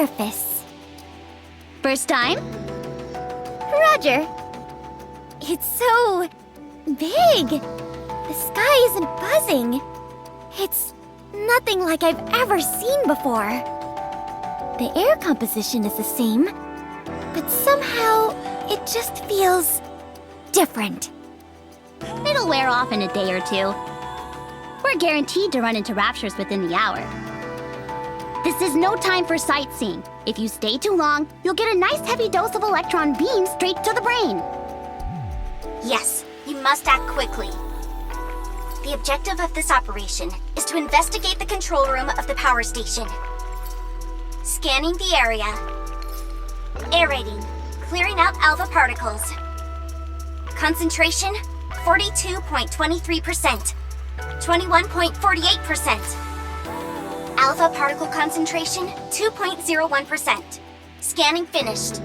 surface. First time? Roger. It's so big. The sky isn't buzzing. It's nothing like I've ever seen before. The air composition is the same, but somehow it just feels different. It'll wear off in a day or two. We're guaranteed to run into raptures within the hour. This is no time for sightseeing. If you stay too long, you'll get a nice heavy dose of electron beam straight to the brain. Yes, you must act quickly. The objective of this operation is to investigate the control room of the power station. Scanning the area. Aerating, clearing out alpha particles. Concentration, 42.23%. 21.48%. Alpha particle concentration, 2.01%. Scanning finished.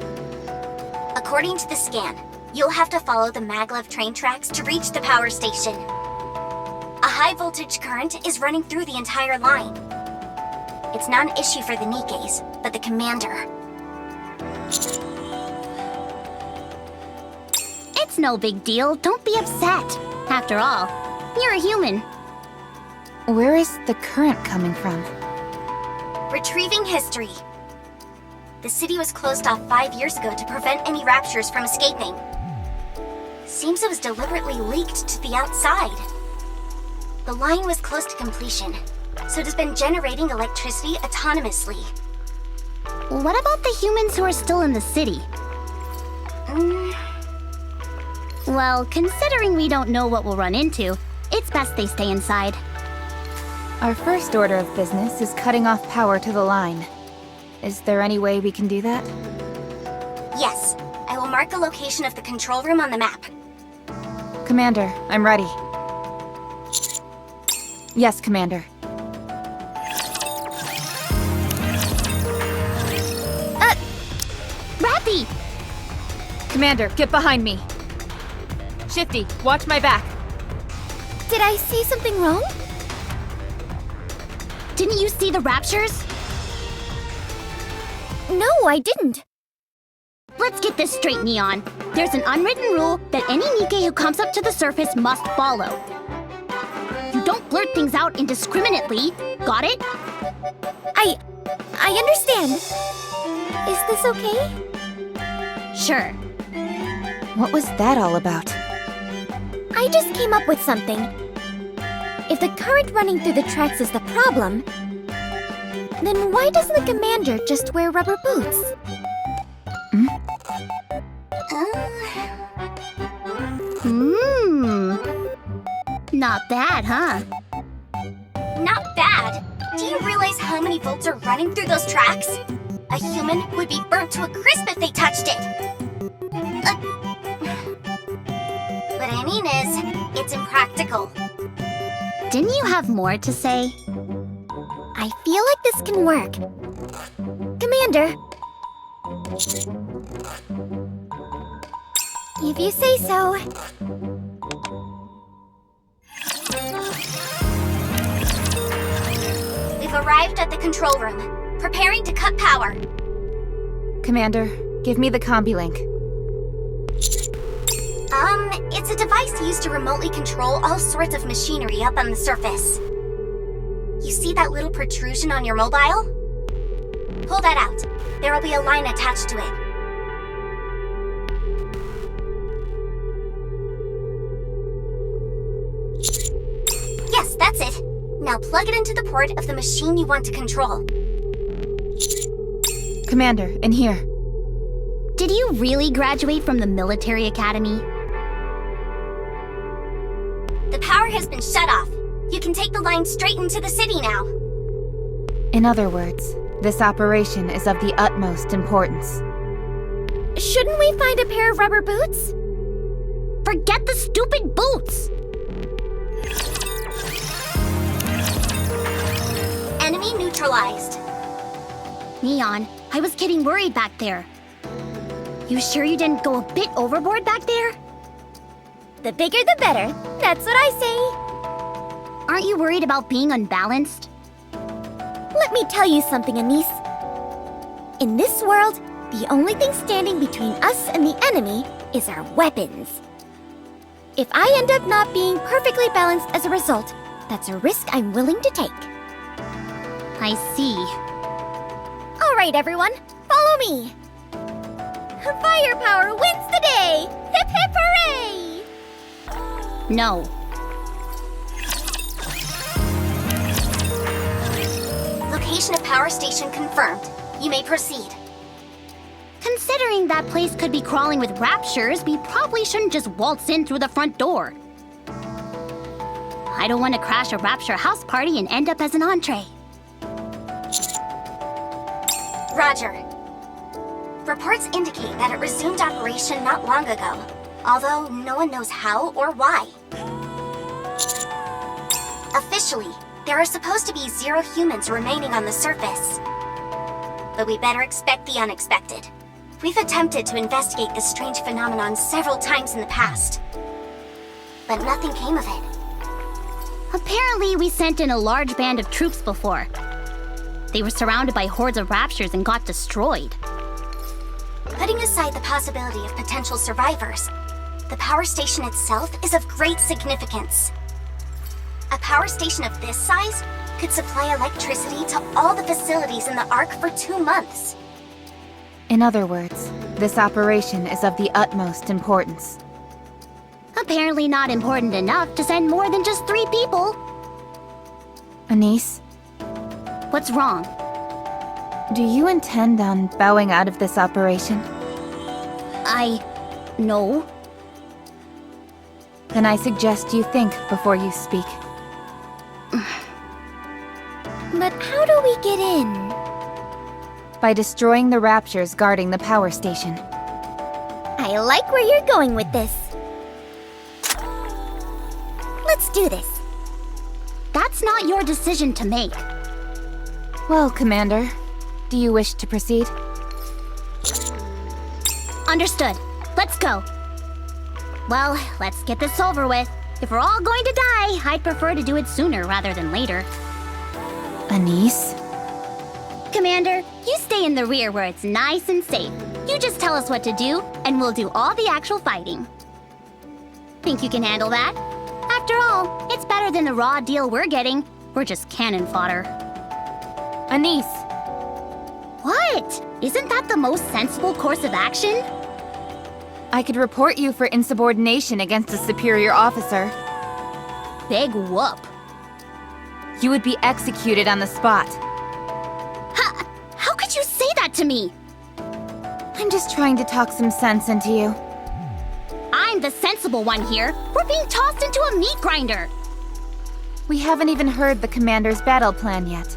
According to the scan, you'll have to follow the maglev train tracks to reach the power station. A high voltage current is running through the entire line. It's not an issue for the nikkes, but the commander. It's no big deal. Don't be upset. After all, you're a human. Where is the current coming from? Retrieving history. The city was closed off 5 years ago to prevent any raptures from escaping. Seems it was deliberately leaked to the outside. The line was close to completion, so it has been generating electricity autonomously. What about the humans who are still in the city? Well, considering we don't know what we'll run into, it's best they stay inside. Our first order of business is cutting off power to the line. Is there any way we can do that? Yes, I will mark the location of the control room on the map. Commander, I'm ready. Yes, Commander. Rappy! Commander, get behind me. Shifty, watch my back. Did I say something wrong? Didn't you see the raptures? No, I didn't. Let's get this straight, Neon. There's an unwritten rule that any nikke who comes up to the surface must follow. You don't blurt things out indiscriminately. Got it? I understand. Is this okay? Sure. What was that all about? I just came up with something. If the current running through the tracks is the problem, then why doesn't the commander just wear rubber boots? Not bad, huh? Not bad. Do you realize how many volts are running through those tracks? A human would be burnt to a crisp if they touched it. What I mean is, it's impractical. Didn't you have more to say? I feel like this can work. Commander. If you say so. We've arrived at the control room, preparing to cut power. Commander, give me the combi link. It's a device used to remotely control all sorts of machinery up on the surface. You see that little protrusion on your mobile? Pull that out. There will be a line attached to it. Yes, that's it. Now plug it into the port of the machine you want to control. Commander, in here. Did you really graduate from the military academy? The power has been shut off. You can take the line straight into the city now. In other words, this operation is of the utmost importance. Shouldn't we find a pair of rubber boots? Forget the stupid boots! Enemy neutralized. Neon, I was getting worried back there. You sure you didn't go a bit overboard back there? The bigger the better. That's what I say. Aren't you worried about being unbalanced? Let me tell you something, Anise. In this world, the only thing standing between us and the enemy is our weapons. If I end up not being perfectly balanced as a result, that's a risk I'm willing to take. I see. All right, everyone, follow me. Firepower wins the day! Hip hip hooray! No. Location of power station confirmed. You may proceed. Considering that place could be crawling with raptures, we probably shouldn't just waltz in through the front door. I don't want to crash a rapture house party and end up as an entree. Roger. Reports indicate that it resumed operation not long ago, although no one knows how or why. Officially, there are supposed to be 0 humans remaining on the surface. But we better expect the unexpected. We've attempted to investigate this strange phenomenon several times in the past, but nothing came of it. Apparently, we sent in a large band of troops before. They were surrounded by hordes of raptures and got destroyed. Putting aside the possibility of potential survivors, the power station itself is of great significance. A power station of this size could supply electricity to all the facilities in the Ark for 2 months. In other words, this operation is of the utmost importance. Apparently not important enough to send more than just 3 people. Anise, What's wrong? do you intend on bowing out of this operation? No. Then I suggest you think before you speak. But how do we get in? By destroying the raptures guarding the power station. I like where you're going with this. Let's do this. That's not your decision to make. Well, Commander, do you wish to proceed? Understood. Let's go. Well, let's get this over with. If we're all going to die, I'd prefer to do it sooner rather than later. Anise? Commander, you stay in the rear where it's nice and safe. You just tell us what to do, and we'll do all the actual fighting. Think you can handle that? After all, it's better than the raw deal we're getting. We're just cannon fodder. Anise! What? Isn't that the most sensible course of action? I could report you for insubordination against a superior officer. Big whoop. You would be executed on the spot. How could you say that to me? I'm just trying to talk some sense into you. I'm the sensible one here. We're being tossed into a meat grinder. We haven't even heard the Commander's battle plan yet.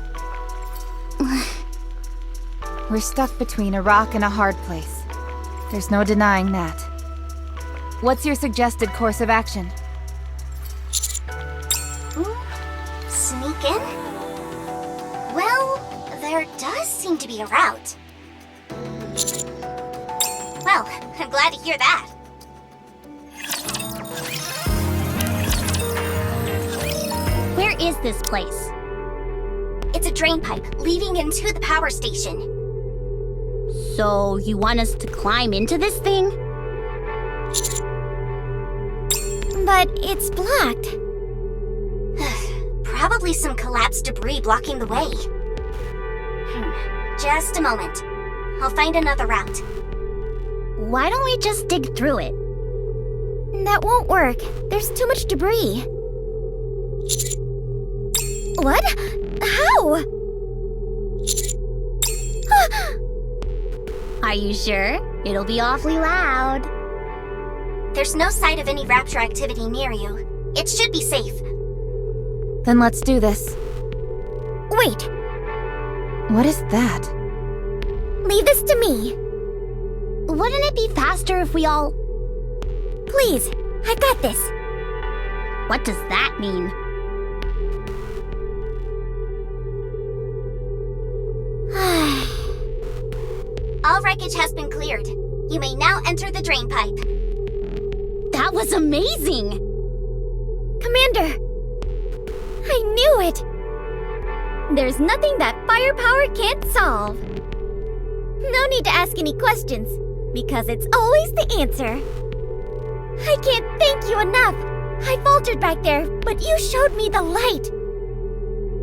We're stuck between a rock and a hard place. There's no denying that. What's your suggested course of action? Sneak in? Well, there does seem to be a route. Well, I'm glad to hear that. Where is this place? It's a drain pipe leading into the power station. So, you want us to climb into this thing? But it's blocked. Probably some collapsed debris blocking the way. Just a moment. I'll find another route. Why don't we just dig through it? That won't work. There's too much debris. What? How? Are you sure? It'll be awfully loud. There's no sight of any rapture activity near you. It should be safe. Then let's do this. Wait, What is that? leave this to me. Wouldn't it be faster if we all... Please, I've got this. What does that mean? All wreckage has been cleared. You may now enter the drain pipe. That was amazing! Commander! I knew it! There's nothing that firepower can't solve. No need to ask any questions, because it's always the answer. I can't thank you enough. I faltered back there, but you showed me the light.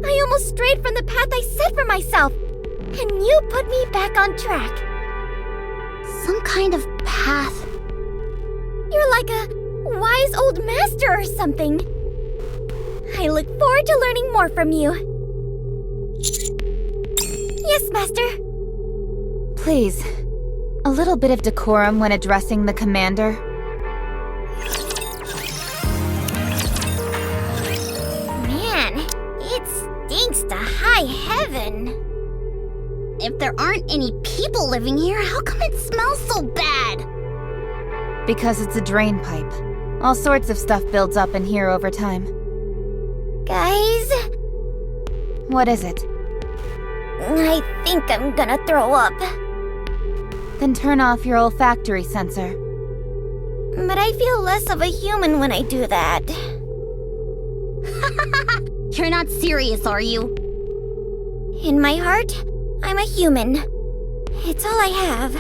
I almost strayed from the path I set for myself, and you put me back on track. Some kind of path. You're like a wise old master or something. I look forward to learning more from you. Yes, Master. Please, a little bit of decorum when addressing the commander. Man, it stinks to high heaven. If there aren't any people living here, how come it smells so bad? Because it's a drain pipe. All sorts of stuff builds up in here over time. Guys, What is it? I think I'm gonna throw up. Then turn off your olfactory sensor. But I feel less of a human when I do that. You're not serious, are you? In my heart, I'm a human. It's all I have.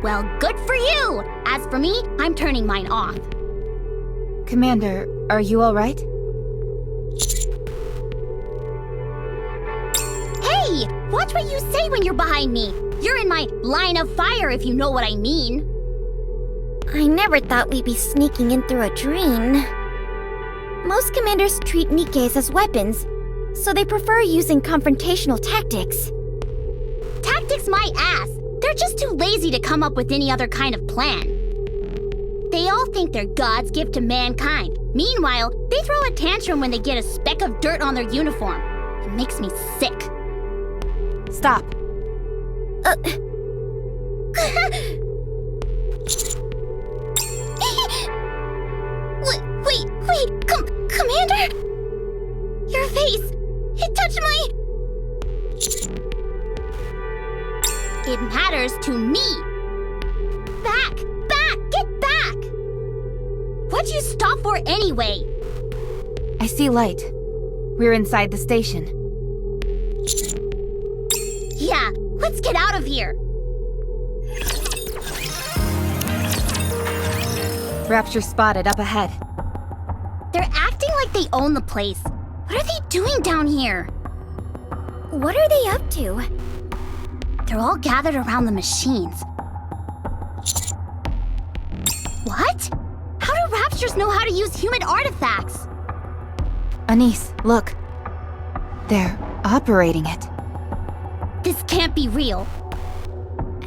Well, good for you! As for me, I'm turning mine off. Commander, are you alright? Hey! Watch what you say when you're behind me! You're in my line of fire, if you know what I mean. I never thought we'd be sneaking in through a drain. Most commanders treat nikkes as weapons, so they prefer using confrontational tactics. Tactics my ass! They're just too lazy to come up with any other kind of plan. They all think they're God's gift to mankind. Meanwhile, they throw a tantrum when they get a speck of dirt on their uniform. It makes me sick. Stop. Wait, Commander? Your face, it touched my... It matters to me. Back, get back! What'd you stop for anyway? I see light. We're inside the station. Yeah, let's get out of here. Rapture spotted up ahead. They're acting like they own the place. What are they doing down here? What are they up to? They're all gathered around the machines. What? How do Raptures know how to use human artifacts? Anise, look. They're operating it. This can't be real.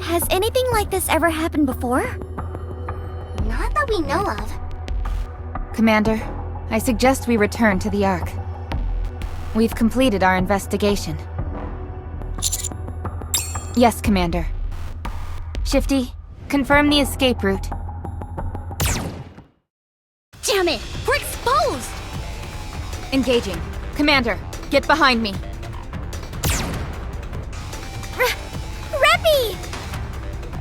Has anything like this ever happened before? Not that we know of. Commander, I suggest we return to the Ark. We've completed our investigation. Yes, Commander. Shifty, confirm the escape route. Damn it! We're exposed! Engaging. Commander, get behind me. Reppy!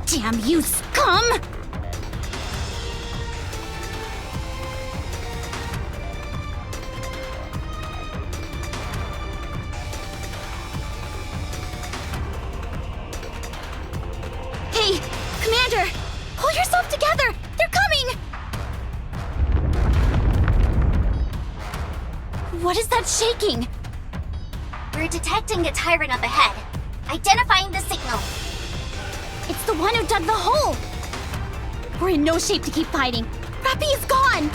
Damn you, scum! Hey, Commander! Pull yourself together! They're coming! What is that shaking? We're detecting a tyrant up ahead. Identifying the signal. It's the one who dug the hole! We're in no shape to keep fighting. Rappy is gone!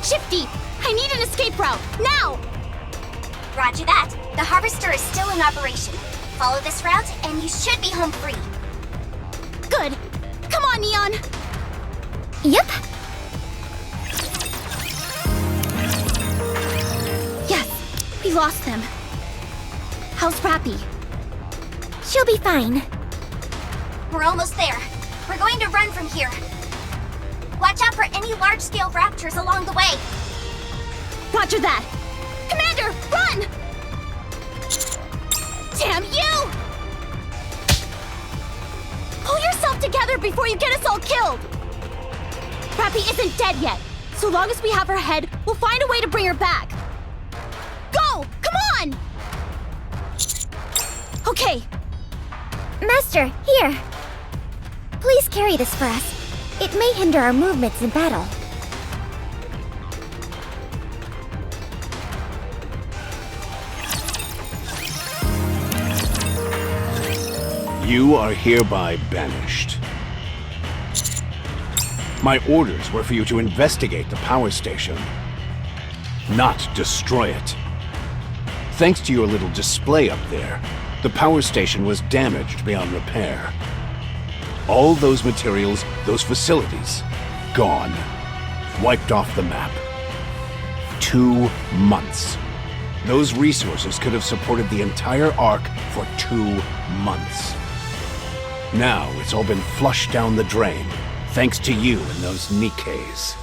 Shifty, I need an escape route, now! Roger that. The harvester is still in operation. Follow this route and you should be home free. Good. Come on, Neon! Yep. Yes, we lost them. How's Rappy? She'll be fine. We're almost there. We're going to run from here. Watch out for any large-scale raptors along the way. Roger that! Commander, run! Damn you! Pull yourself together before you get us all killed! Rappy isn't dead yet. So long as we have her head, we'll find a way to bring her back. Go! Come on! Okay. Master, here. Please carry this for us. It may hinder our movements in battle. You are hereby banished. My orders were for you to investigate the power station, not destroy it. Thanks to your little display up there, the power station was damaged beyond repair. All those materials, those facilities, gone. Wiped off the map. 2 months. Those resources could have supported the entire Ark for 2 months. Now it's all been flushed down the drain, thanks to you and those nikkes.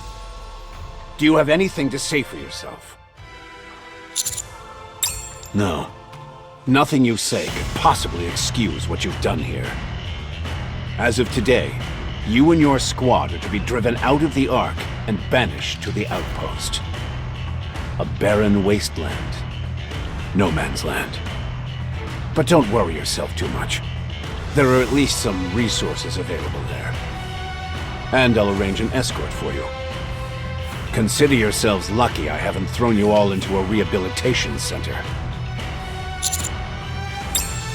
Do you have anything to say for yourself? No. Nothing you say could possibly excuse what you've done here. As of today, you and your squad are to be driven out of the Ark and banished to the outpost. A barren wasteland. No man's land. But don't worry yourself too much. There are at least some resources available there. And I'll arrange an escort for you. Consider yourselves lucky I haven't thrown you all into a rehabilitation center.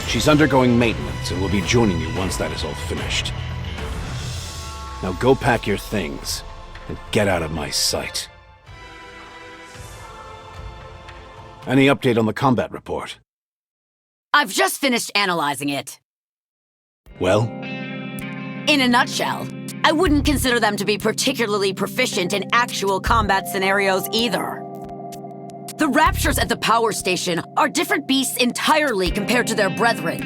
She's undergoing maintenance and will be joining you once that is all finished. Now go pack your things and get out of my sight. Any update on the combat report? I've just finished analyzing it. Well? In a nutshell, I wouldn't consider them to be particularly proficient in actual combat scenarios either. The Raptures at the power station are different beasts entirely compared to their brethren.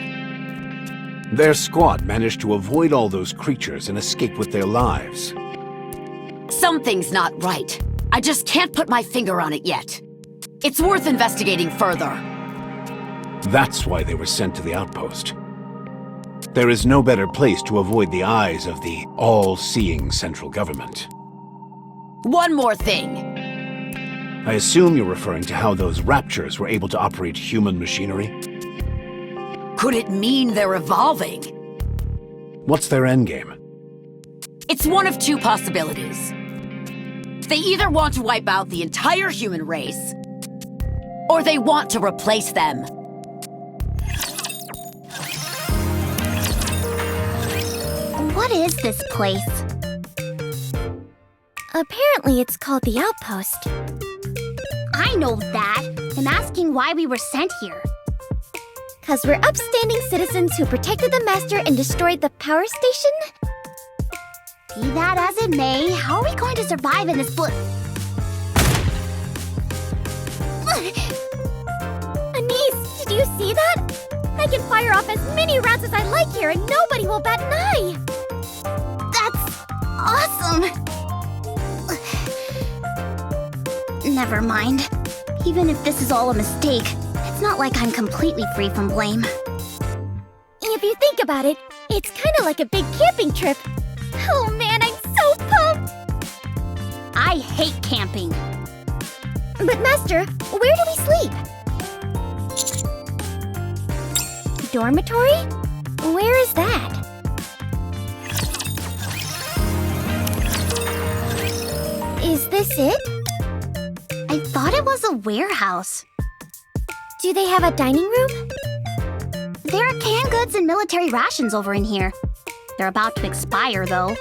Their squad managed to avoid all those creatures and escape with their lives. Something's not right. I just can't put my finger on it yet. It's worth investigating further. That's why they were sent to the outpost. There is no better place to avoid the eyes of the all-seeing central government. One more thing. I assume you're referring to how those Raptures were able to operate human machinery? Could it mean they're evolving? What's their endgame? It's one of two possibilities. They either want to wipe out the entire human race, or they want to replace them. What is this place? Apparently it's called the Outpost. I know that. I'm asking why we were sent here. 'Cause we're upstanding citizens who protected the Master and destroyed the power station? Be that as it may, how are we going to survive in this Anise, did you see that? I can fire off as many rounds as I like here and nobody will bat an eye! That's awesome! Never mind. Even if this is all a mistake, it's not like I'm completely free from blame. If you think about it, it's kinda like a big camping trip. Oh man, I'm so pumped! I hate camping. But Master, where do we sleep? Dormitory? Where is that? Is this it? I thought it was a warehouse. Do they have a dining room? There are canned goods and military rations over in here. They're about to expire, though.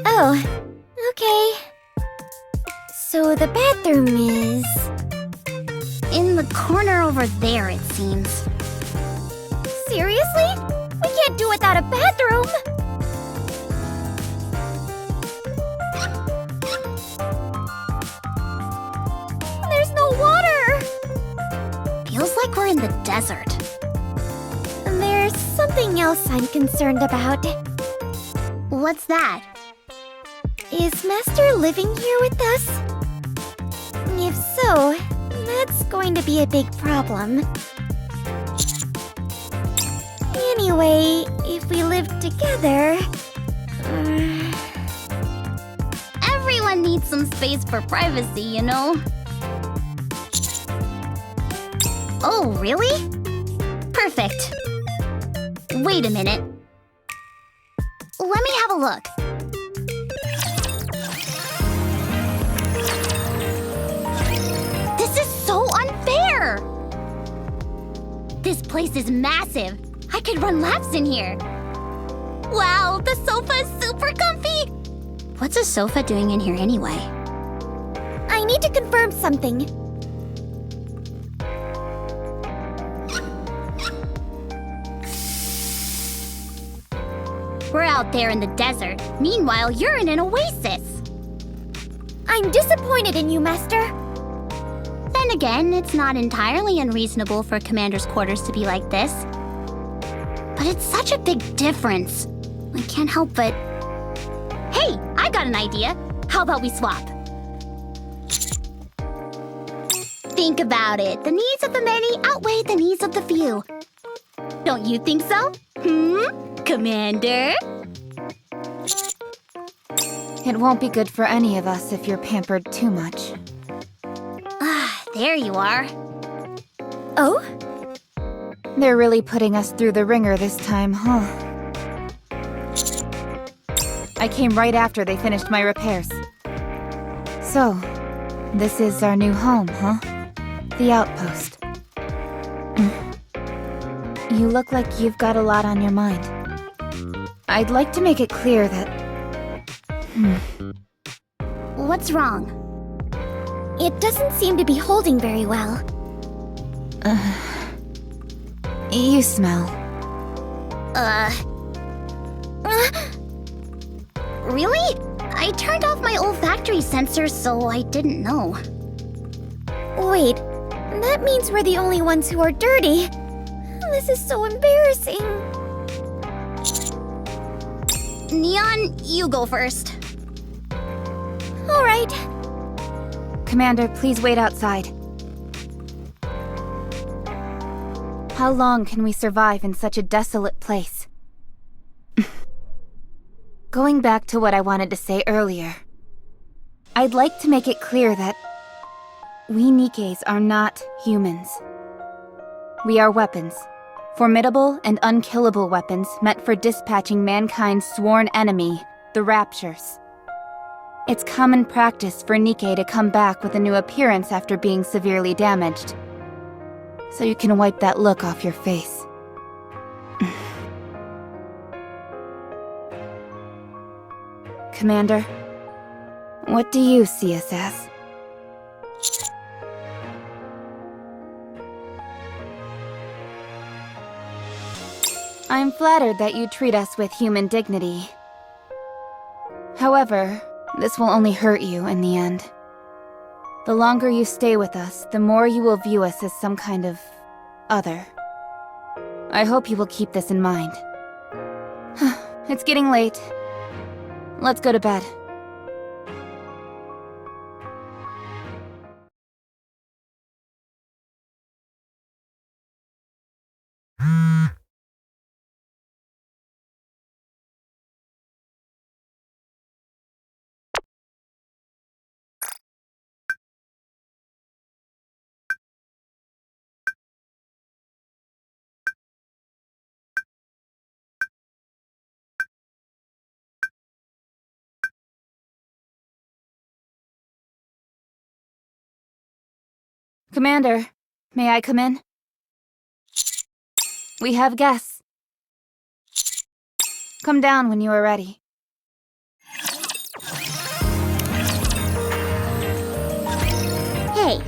Oh, okay. So the bathroom is... In the corner over there, it seems. Seriously? We can't do without a bathroom! There's no water! Feels like we're in the desert. There's something else I'm concerned about. What's that? Is Master living here with us? If so, that's going to be a big problem. Anyway, if we live together... Everyone needs some space for privacy, you know? Oh, really? Perfect. Wait a minute. Let me have a look. This is so unfair! This place is massive. I could run laps in here. Wow, the sofa is super comfy! What's a sofa doing in here anyway? I need to confirm something. We're out there in the desert. Meanwhile, you're in an oasis. I'm disappointed in you, Master. Then again, it's not entirely unreasonable for Commander's quarters to be like this. But it's such a big difference. I can't help but... Hey, I got an idea. How about we swap? Think about it. The needs of the many outweigh the needs of the few. Don't you think so? Commander? It won't be good for any of us if you're pampered too much. There you are. Oh? They're really putting us through the ringer this time, huh? I came right after they finished my repairs. So, this is our new home, huh? The outpost. You look like you've got a lot on your mind. I'd like to make it clear that... What's wrong? It doesn't seem to be holding very well. You smell. Really? I turned off my olfactory sensor, so I didn't know. Wait, that means we're the only ones who are dirty. This is so embarrassing. Neon, you go first. All right. Commander, please wait outside. How long can we survive in such a desolate place? Going back to what I wanted to say earlier, I'd like to make it clear that we Nikkes are not humans. We are weapons. Formidable and unkillable weapons meant for dispatching mankind's sworn enemy, the Raptures. It's common practice for Nikke to come back with a new appearance after being severely damaged. So you can wipe that look off your face. Commander, what do you see us as? I'm flattered that you treat us with human dignity. However, this will only hurt you in the end. The longer you stay with us, the more you will view us as some kind of other. I hope you will keep this in mind. It's getting late. Let's go to bed. Commander, may I come in? We have guests. Come down when you are ready. Hey.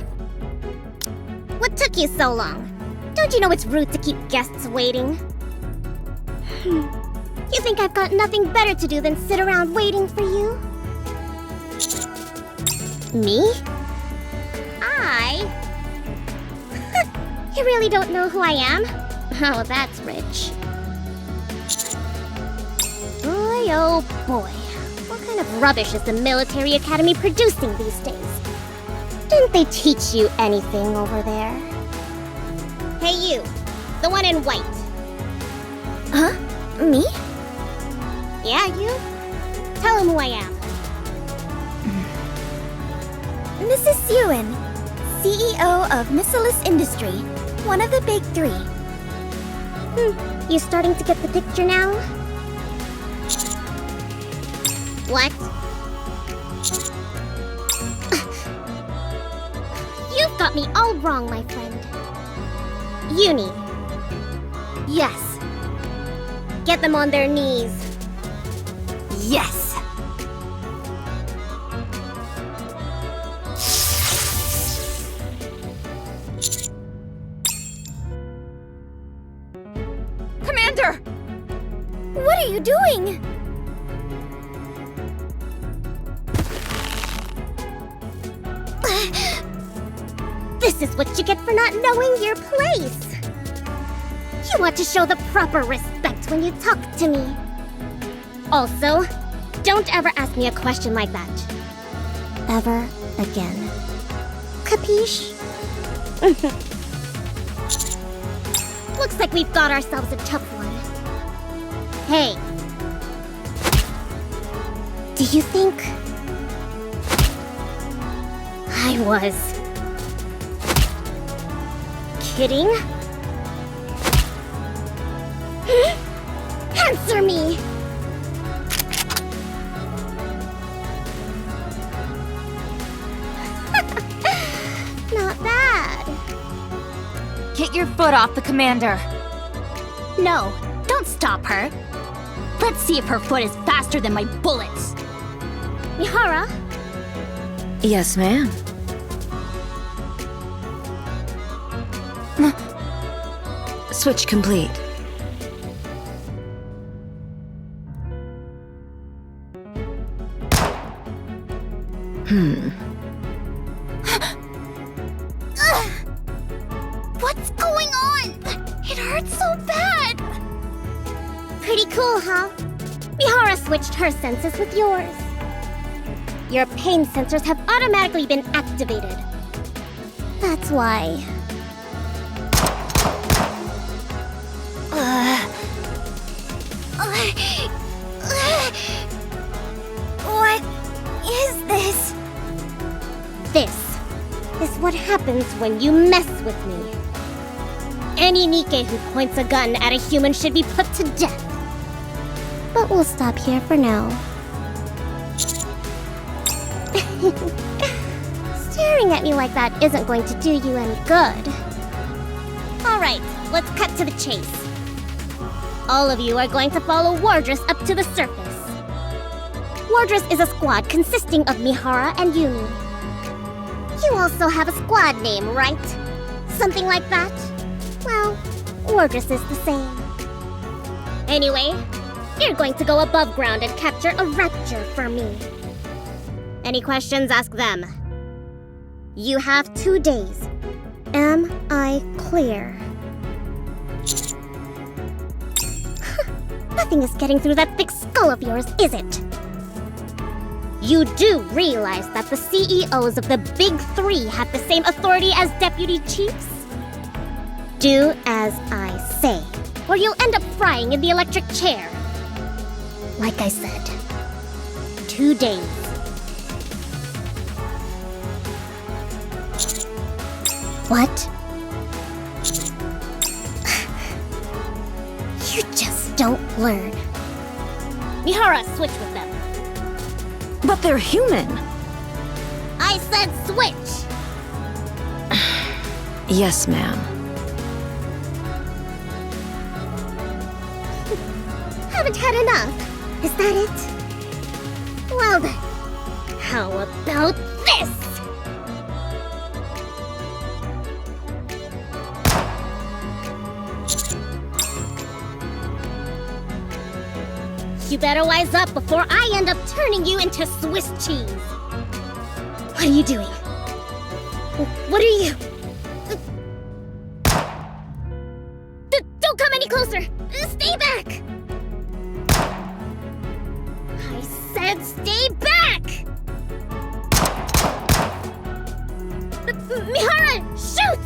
What took you so long? Don't you know it's rude to keep guests waiting? You think I've got nothing better to do than sit around waiting for you? Me? You really don't know who I am? Oh, that's rich. Boy, oh boy. What kind of rubbish is the military academy producing these days? Didn't they teach you anything over there? Hey you, the one in white. Huh? Me? Yeah, you? Tell him who I am. This is Yuen, CEO of Missilus Industry, one of the big three. You starting to get the picture now? What? You've got me all wrong, my friend. Uni. Yes. Get them on their knees. Yes! Commander! What are you doing? This is what you get for not knowing your place. You want to show the proper respect when you talk to me. Also, don't ever ask me a question like that. Ever again. Capiche? Looks like we've got ourselves a tough one. Hey. Do you think I was kidding? Answer me! Not bad. Get your foot off the commander. No, don't stop her. Let's see if her foot is faster than my bullets. Mihara, Yes, ma'am. Switch complete. what's going on? It hurts so bad. Pretty cool, huh? Mihara switched her senses with yours. Your pain sensors have automatically been activated. That's why. What is this? This is what happens when you mess with me. Any nikke who points a gun at a human should be put to death. But we'll stop here for now. Staring at me like that isn't going to do you any good. Alright, let's cut to the chase. All of you are going to follow Wardress up to the surface. Wardress is a squad consisting of Mihara and Yumi. You also have a squad name, right? Something like that? Well, Wardress is the same. Anyway, you're going to go above ground and capture a rapture for me. Any questions, ask them. You have 2 days. Am I clear? Nothing is getting through that thick skull of yours, is it? You do realize that the CEOs of the Big Three have the same authority as deputy chiefs? Do as I say, or you'll end up frying in the electric chair. Like I said, 2 days. What? You just don't learn. Mihara, switch with them. But they're human. I said switch! Yes, ma'am. Haven't had enough. Is that it? Well then, how about this? You better wise up before I end up turning you into Swiss cheese. What are you doing? What are you? Don't come any closer! Stay back! I said stay back! Mihara, shoot!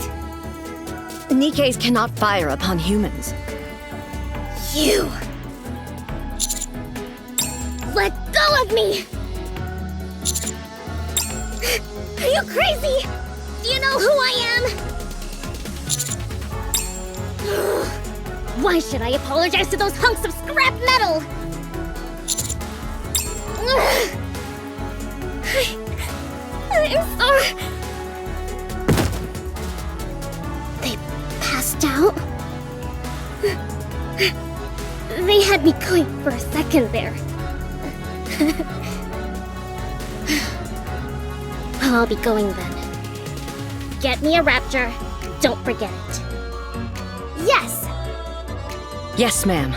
Nikkes cannot fire upon humans. You! Let go of me! Are you crazy? Do you know who I am? Why should I apologize to those hunks of scrap metal? I'm sorry. They passed out? They had me going for a second there. Well, I'll be going then. Get me a rapture. Don't forget it. Yes! Yes, ma'am.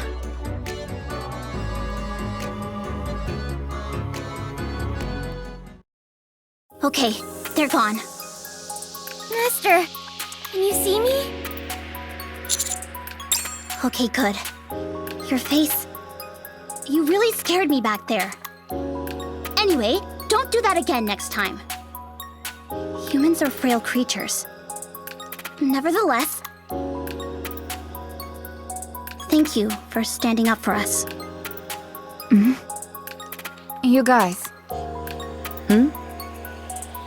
Okay, they're gone. Master, can you see me? Okay, good. Your face... You really scared me back there. Anyway, don't do that again next time. Humans are frail creatures. Nevertheless... Thank you for standing up for us. You guys.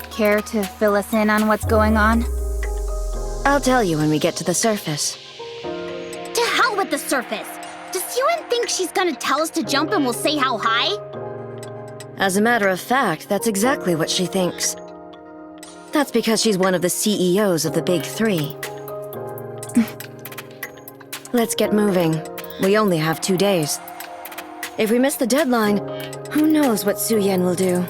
Care to fill us in on what's going on? I'll tell you when we get to the surface. To hell with the surface! Does Yuen think she's gonna tell us to jump and we'll say how high? As a matter of fact, that's exactly what she thinks. That's because she's one of the CEOs of the Big Three. Let's get moving. We only have 2 days. If we miss the deadline, who knows what Su Yen will do.